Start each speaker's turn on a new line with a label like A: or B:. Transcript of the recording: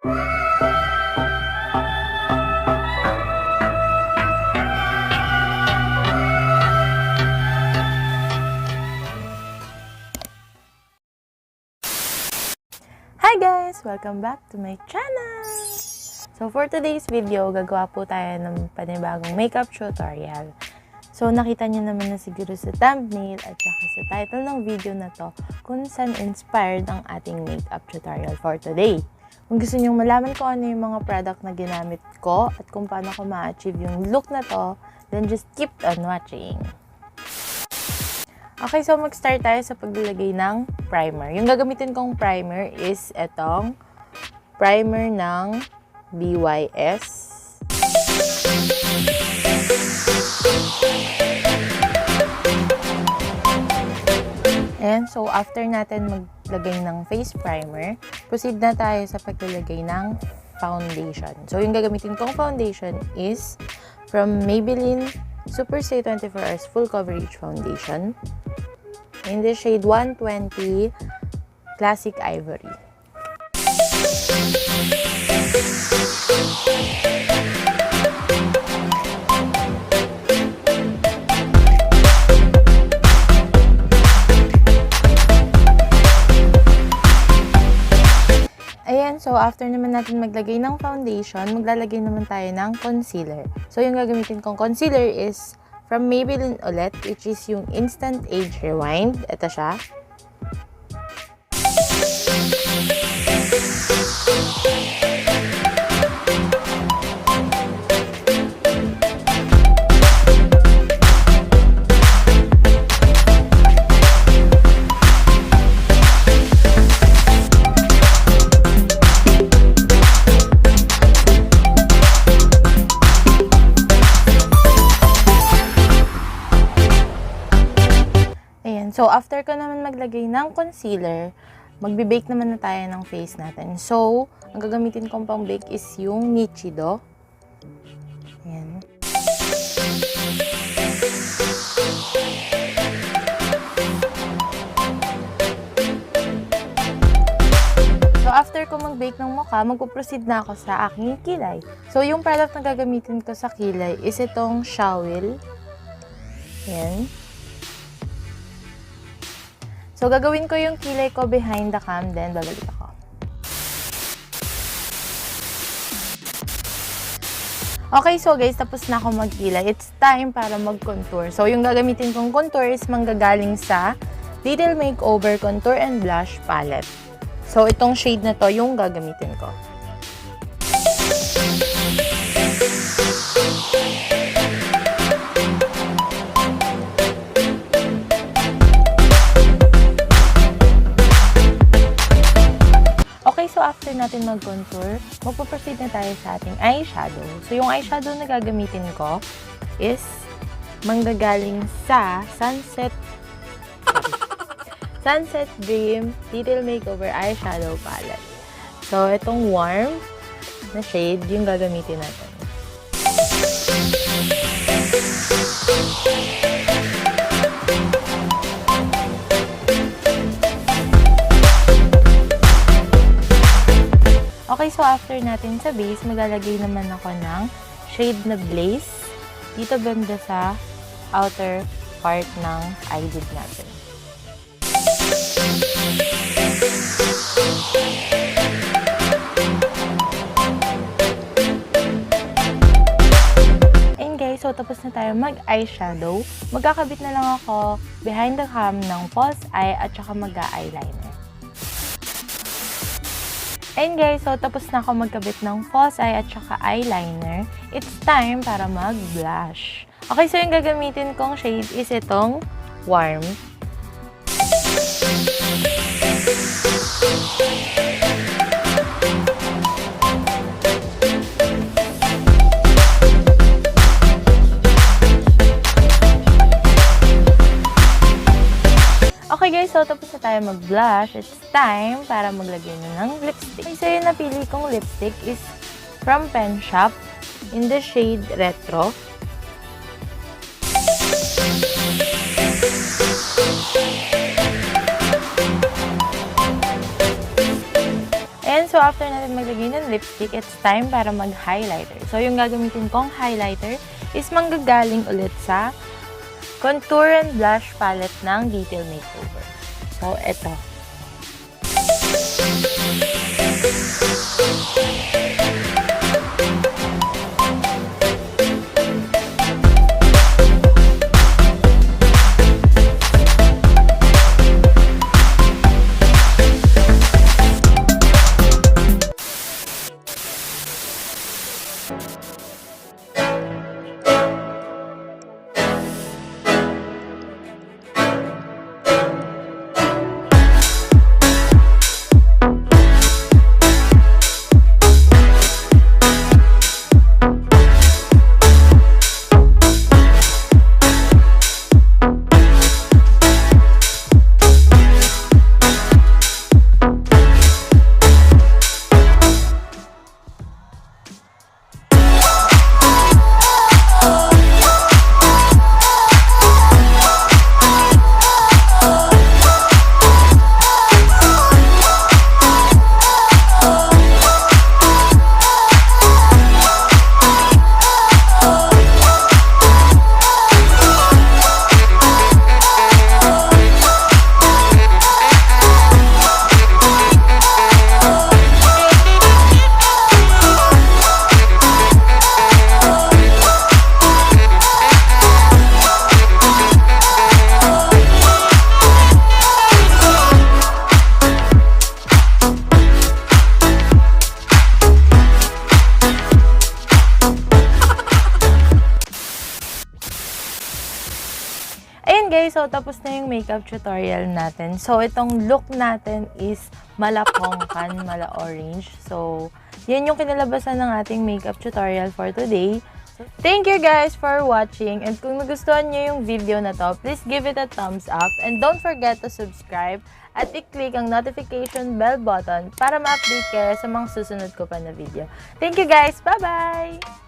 A: Hi guys! Welcome back to my channel! So for today's video, gagawa po tayo ng panibagong makeup tutorial. So nakita niyo naman na siguro sa thumbnail at saka sa title ng video na to kung saan inspired ang ating makeup tutorial for today. Kung gusto niyo malaman ko ano yung mga product na ginamit ko at kung paano ko ma-achieve yung look na to, then just keep on watching. Okay, so mag-start tayo sa paglalagay ng primer. Yung gagamitin kong primer is etong primer ng BYS. And so, after natin maglagay ng face primer, proceed na tayo sa paglalagay ng foundation. So, yung gagamitin kong foundation is from Maybelline Super Stay 24 Hours Full Coverage Foundation in the shade 120 Classic Ivory. Ayan, so after naman natin maglagay ng foundation, maglalagay naman tayo ng concealer. So yung gagamitin kong concealer is from Maybelline ulit, which is yung Instant Age Rewind. Ito siya. So, after ko naman maglagay ng concealer, magbe-bake naman na tayo ng face natin. So, ang gagamitin kong pang bake is yung Nichido. Ayan. So, after ko mag-bake ng mukha, magpo-proceed na ako sa aking kilay. So, yung product na gagamitin ko sa kilay is itong Shawil. Ayan. So, gagawin ko yung kilay ko behind the cam, then babalik ako. Okay, so guys, tapos na ako magkilay. It's time para mag-contour. So, yung gagamitin kong contour is manggagaling sa Little Makeover Contour and Blush Palette. So, itong shade na to yung gagamitin ko. So, after natin mag-contour, magpo-proceed na tayo sa ating eyeshadow. So, yung eyeshadow na gagamitin ko is manggagaling sa Sunset Dream Little Makeover Eyeshadow Palette. So, itong warm na shade yung gagamitin natin. Okay, so after natin sa base, maglalagay naman ako ng shade na Blaze dito banda sa outer part ng eyelid natin. And guys, so tapos na tayo mag-eyeshadow. Magkakabit na lang ako behind the cam ng false eye at saka mag-eyeliner. And guys, so tapos na ako magkabit ng false eye at saka eyeliner. It's time para mag-blush. Okay, so yung gagamitin kong shade is itong warm. Okay guys, so tapos na tayo mag-blush. It's time para maglagay na ng lipstick. So yung napili kong lipstick is from Pen Shop in the shade Retro. so after natin maglagay ng lipstick, it's time para mag-highlighter. So, yung gagamitin kong highlighter is manggagaling ulit sa Contour and Blush palette ng Detail Makeover. So, eto. Ayun guys, so tapos na yung makeup tutorial natin. So itong look natin is mala-pongkan, mala-orange. So yan yung kinalabasan ng ating makeup tutorial for today. Thank you guys for watching. And kung nagustuhan nyo yung video na to, please give it a thumbs up. And don't forget to subscribe at i-click ang notification bell button para ma-update kayo sa mga susunod ko pa na video. Thank you guys! Bye-bye!